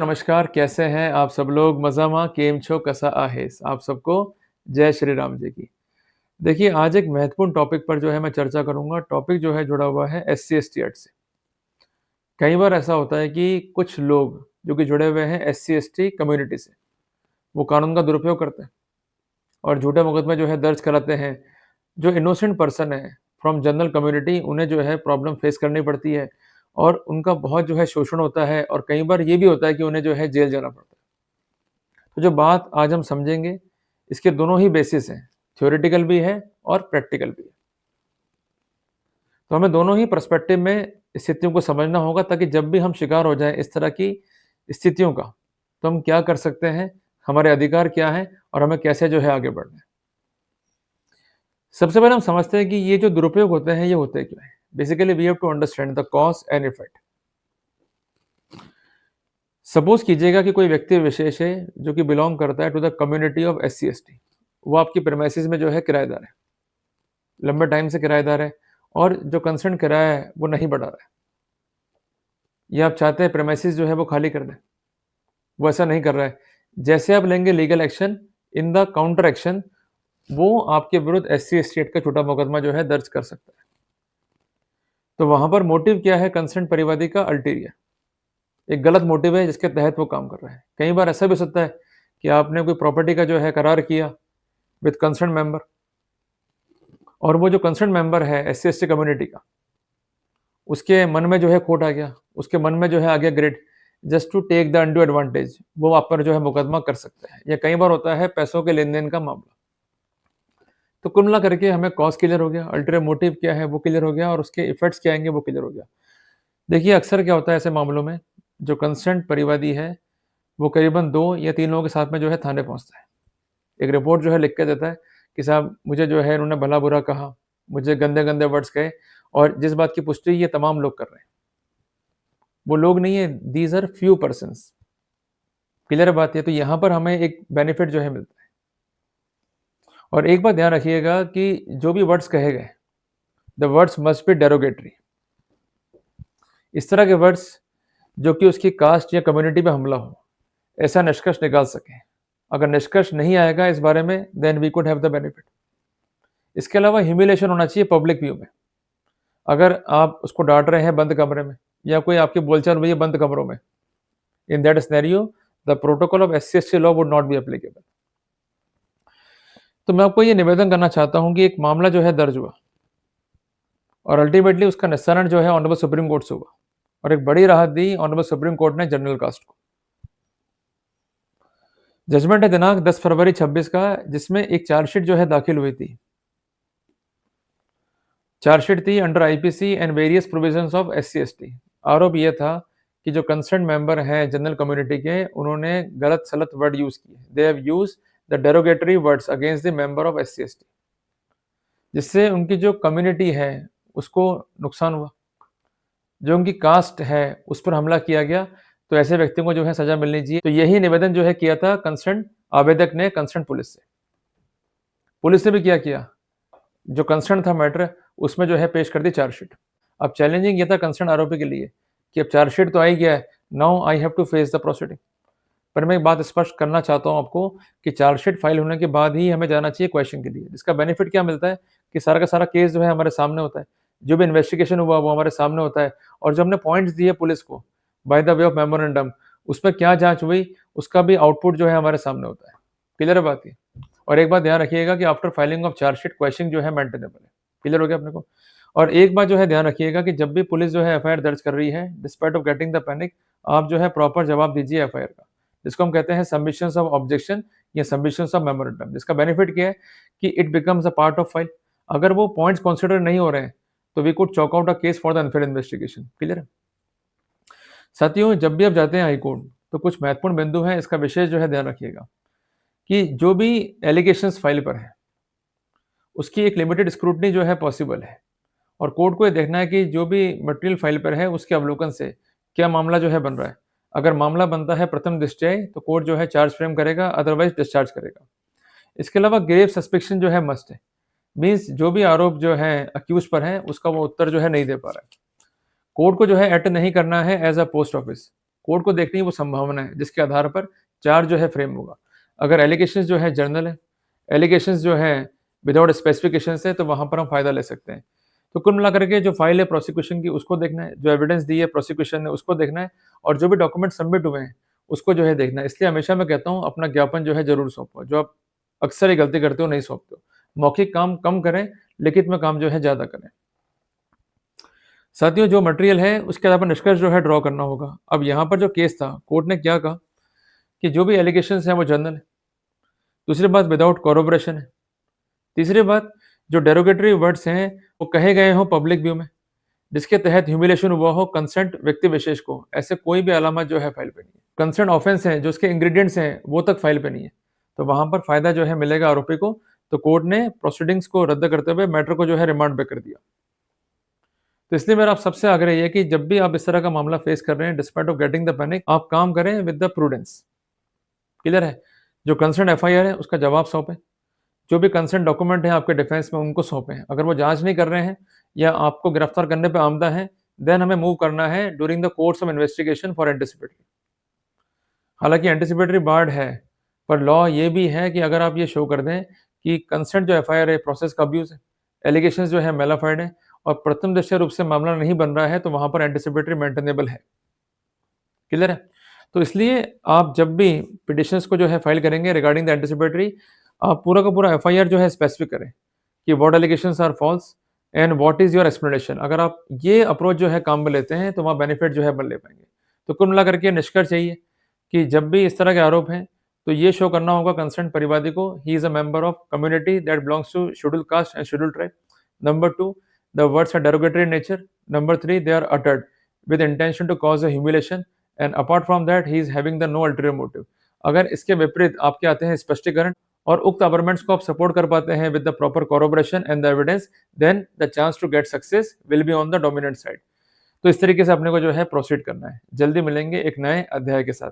नमस्कार, कैसे हैं आप सब लोग? मज़ामा केम छो कसा आहेस? आप सबको जय श्री राम जी की। देखिए, आज एक महत्वपूर्ण टॉपिक पर जो है मैं चर्चा करूँगा। टॉपिक जो है जुड़ा हुआ है एससी-एसटी एक्ट से। कई बार ऐसा होता है कि कुछ लोग जो कि जुड़े हुए हैं एससी-एसटी कम्युनिटी से, वो कानून का दुरुपयोग करते हैं और झूठे मुकदमे जो है दर्ज कराते हैं। जो इनोसेंट पर्सन है फ्रॉम जनरल कम्युनिटी उन्हें जो है प्रॉब्लम फेस करनी पड़ती है और उनका बहुत जो है शोषण होता है और कई बार ये भी होता है कि उन्हें जो है जेल जाना पड़ता है। तो जो बात आज हम समझेंगे, इसके दोनों ही बेसिस हैं, थ्योरेटिकल भी है और प्रैक्टिकल भी है। तो हमें दोनों ही पर्सपेक्टिव में स्थितियों को समझना होगा ताकि जब भी हम शिकार हो जाएँ इस तरह की स्थितियों का, तो हम क्या कर सकते हैं, हमारे अधिकार क्या हैं और हमें कैसे जो है आगे बढ़ना है। सबसे पहले हम समझते हैं कि ये जो दुरुपयोग होते हैं, ये होते क्यों हैं? Basically we have to understand the cause and effect. Suppose कीजिएगा कि कोई व्यक्ति विशेष है, जो कि बिलॉन्ग करता है to the community of SC ST. वो आपकी प्रेमाइसेस में जो है किराएदार है, लंबे टाइम से किराएदार है और जो कंसर्न किराया है, वो नहीं बढ़ा रहा है। या आप चाहते हैं प्रेमाइसेस जो है वो खाली कर दें, वो ऐसा नहीं कर रहा है। जैसे आप लेंगे legal action, in the counter action, वो आपके विरुद्ध एससी-एसटी एक्ट का छोटा मुकदमा जो है दर्ज कर सकता है। तो वहाँ पर मोटिव क्या है कंसर्न्ड परिवादी का? अल्टीरियर। एक गलत मोटिव है जिसके तहत वो काम कर रहा है। कई बार ऐसा भी हो सकता है कि आपने कोई प्रॉपर्टी का जो है करार किया विद कंसर्न्ड मेंबर और वो जो कंसर्न्ड मेंबर है एससी-एसटी कम्युनिटी का, उसके मन में जो है खोट आ गया, उसके मन में जो है आ गया grade, just to take the undue advantage, वो आप पर जो है मुकदमा कर सकते हैं। या कई बार होता है पैसों के लेन-देन का मामला। तो कुल मिला करके हमें कॉज़ क्लियर हो गया, अल्टीरियर मोटिव क्या है वो क्लियर हो गया और उसके इफेक्ट्स क्या आएँगे वो क्लियर हो गया। देखिए अक्सर क्या होता है ऐसे मामलों में, जो कंसर्न्ड परिवादी है, वो करीबन 2 या 3 लोगों के साथ में जो है थाने पहुँचता है। एक रिपोर्ट जो है लिख के देता है कि साहब मुझे जो है इन्होंने भला-बुरा कहा, मुझे गंदे-गंदे वर्ड्स कहे और जिस बात की पुष्टि ये तमाम लोग कर रहे हैं। वो लोग नहीं है, these are few persons. Clear बात है? तो यहाँ पर हमें एक बेनिफिट जो है मिलता है। और एक बात ध्यान रखिएगा कि जो भी वर्ड्स कहे गए, the words must be derogatory. इस तरह के वर्ड्स जो कि उसकी कास्ट या कम्युनिटी पे हमला हो, ऐसा निष्कर्ष निकाल सकें। अगर निष्कर्ष नहीं आएगा इस बारे में, then we could have the benefit. इसके अलावा ह्यूमिलिएशन होना चाहिए पब्लिक व्यू में। अगर आप उसको डाँट रहे हैं बंद कमरे में या कोई आपकी बोलचाल हो रही है बंद कमरों में, in that scenario the protocol of SC-ST law would not be applicable. तो मैं आपको ये निवेदन करना चाहता हूँ कि एक मामला जो है दर्ज हुआ और अल्टीमेटली उसका निस्तारण जो है ऑनरेबल सुप्रीम कोर्ट से हुआ और एक बड़ी राहत दी ऑनरेबल सुप्रीम कोर्ट ने जनरल कास्ट को। जजमेंट है दिनांक 10 फरवरी 26 का, जिसमें एक चार्जशीट जो है दाखिल हुई थी। चार्जशीट थी under IPC and various provisions of SC-ST. आरोप ये था कि जो कंसर्न्ड मेंबर हैं जनरल कम्युनिटी के, उन्होंने गलत-सलत वर्ड यूज़ किए। They have used the derogatory words against the member of SC-ST, जिससे उनकी जो कम्युनिटी है, उसको नुकसान हुआ। जो उनकी कास्ट है, उस पर हमला किया गया, तो ऐसे व्यक्तियों को जो है सज़ा मिलनी चाहिए। तो यही निवेदन जो है किया था कंसर्न्ड आवेदक ने कंसर्न्ड पुलिस से। पुलिस ने भी क्या किया? जो कंसर्न था मैटर, उसमें जो है पेश कर दी चार्जशीट। अब चैलेंजिंग ये था कंसर्न आरोपी के लिए कि अब चार्जशीट तो आ ही गया है, now I have to face the proceeding. पर मैं एक बात स्पष्ट करना चाहता हूँ आपको कि चार्जशीट फाइल होने के बाद ही हमें जाना चाहिए क्वेश्चन के लिए। इसका बेनिफिट क्या मिलता है कि सारा का सारा केस जो है हमारे सामने होता है। जो भी इन्वेस्टिगेशन हुआ वो हमारे सामने होता है और जो हमने पॉइंट्स दिए पुलिस को by the way of memorandum, उसमें क्या जाँच हुई, उसका भी आउटपुट जो है हमारे सामने होता है। क्लियर है बात ये? और एक बात ध्यान रखिएगा कि after filing of chargesheet question जो है मेंटेनेबल है। क्लियर हो गया अपने को? और एक बात जो है ध्यान रखिएगा कि जब भी पुलिस जो है एफआईआर दर्ज कर रही है, despite of getting the panic, आप जो है प्रॉपर जवाब दीजिए एफआईआर का, जिसको हम कहते हैं सबमिशंस ऑफ ऑब्जेक्शन या सबमिशंस ऑफ मेमोरेंडम। जिसका बेनिफिट क्या है कि it becomes a part of file. अगर वो पॉइंट्स कंसीडर नहीं हो रहे हैं, तो we could chalk out a case for the unfair investigation. Clear है? साथियों, जब भी आप जाते हैं हाई कोर्ट, तो कुछ महत्वपूर्ण बिंदु हैं, इसका विशेष जो है ध्यान रखिएगा कि जो भी एलिगेशंस फाइल पर हैं, उसकी एक लिमिटेड स्क्रूटनी जो है पॉसिबल है और कोर्ट को ये देखना है कि जो भी मटेरियल फाइल पर है उसके अवलोकन से क्या मामला जो है बन रहा है। अगर मामला बनता है प्रथम दृष्टया तो कोर्ट जो है चार्ज फ्रेम करेगा, अदरवाइज डिस्चार्ज करेगा। इसके अलावा ग्रेव सस्पेक्शन जो है मस्ट है। मीन्स जो भी आरोप जो है अक्यूज पर है उसका वो उत्तर जो है नहीं दे पा रहा है। कोर्ट को जो है एक्ट नहीं करना है as a post office. Court को देखनी है वो संभावना है जिसके आधार पर चार्ज जो है फ्रेम होगा। अगर एलिगेशंस जो है जर्नल है, एलिगेशंस जो है विदाउट स्पेसिफिकेशंस है, तो वहाँ पर हम फ़ायदा ले सकते हैं। तो कुल मिलाकर के जो फाइल है प्रोसिक्यूशन की उसको देखना है, जो एविडेंस दी है प्रोसिक्यूशन ने उसको देखना है और जो भी डॉक्यूमेंट सबमिट हुए हैं उसको जो है देखना है। इसलिए हमेशा मैं कहता हूँ अपना ज्ञापन जो है ज़रूर सौंपो, जो आप अक्सर ये गलती करते हो नहीं सौंपते हो। मौखिक काम कम करें, लिखित में काम जो है ज़्यादा करें। साथियों जो मटेरियल है उसके आधार पर निष्कर्ष जो है ड्रॉ करना होगा। अब यहाँ पर जो केस था, कोर्ट ने क्या कहा कि जो भी एलिगेशंस हैं वो जनरल है। दूसरी बात विदाउट कोरबोरेशन है। तीसरी बात जो डेरोगेटरी वर्ड्स हैं वो कहे गए हों पब्लिक व्यू में, जिसके तहत ह्यूमिलेशन हुआ हो कंसर्न्ड व्यक्ति विशेष को, ऐसे कोई भी अलामत जो है फाइल पे नहीं है। कंसर्न ऑफेंस है जो उसके इंग्रेडिएंट्स हैं वो तक फाइल पे नहीं है, तो वहाँ पर फायदा जो है मिलेगा आरोपी को। तो कोर्ट ने प्रोसीडिंग्स को रद्द करते हुए मैटर को जो है रिमांड पे कर दिया। तो इसलिए मेरा आप सबसे आग्रह ये है कि जब भी आप इस तरह का मामला फेस कर रहे हैं, despite of getting the panic, आप काम करें विद द प्रूडेंस। क्लियर है? जो कंसर्न एफआईआर है उसका जवाब सौंपें, जो भी कंसर्न डॉक्यूमेंट है आपके डिफेंस में उनको सौंपें। अगर वो जांच नहीं कर रहे हैं या आपको गिरफ्तार करने पे आमदा है, देन हमें मूव करना है during the course of investigation for anticipatory. हालांकि एंटिसिपेटरी बार्ड है, पर लॉ ये भी है कि अगर आप ये शो कर दें कि कंसर्न जो एफआईआर है प्रोसेस का अब्यूज है, एलिगेशंस जो है मेलाफाइड है और प्रथम दृष्टया रूप से मामला नहीं बन रहा है, तो वहां पर एंटिसिपेटरी मेंटेनेबल है। क्लियर है? तो इसलिए आप जब भी पिटिशंस को जो है फाइल करेंगे रिगार्डिंग द एंटिसिपेटरी, आप पूरा का पूरा एफआईआर जो है स्पेसिफिक करें कि what allegations are false and what is your explanation. अगर आप ये अप्रोच जो है काम में लेते हैं तो वहाँ बेनिफिट जो है बन ले पाएंगे। तो कुल मिलाकर के निष्कर्ष यही है कि जब भी इस तरह के आरोप हैं तो ये शो करना होगा कंसर्न परिवादी को ही is a member of community that belongs to scheduled caste and scheduled tribe. Number 2, the words are derogatory in nature. Number 3, they are uttered with intention to cause a humiliation and apart from that he is having the no ulterior motive. अगर इसके विपरीत आपके आते हैं स्पष्टीकरण और उक्त arguments को आप सपोर्ट कर पाते हैं with the proper corroboration and the evidence, then the chance to get success will be on the dominant side. तो इस तरीके से अपने को जो है प्रोसीड करना है। जल्दी मिलेंगे एक नए अध्याय के साथ।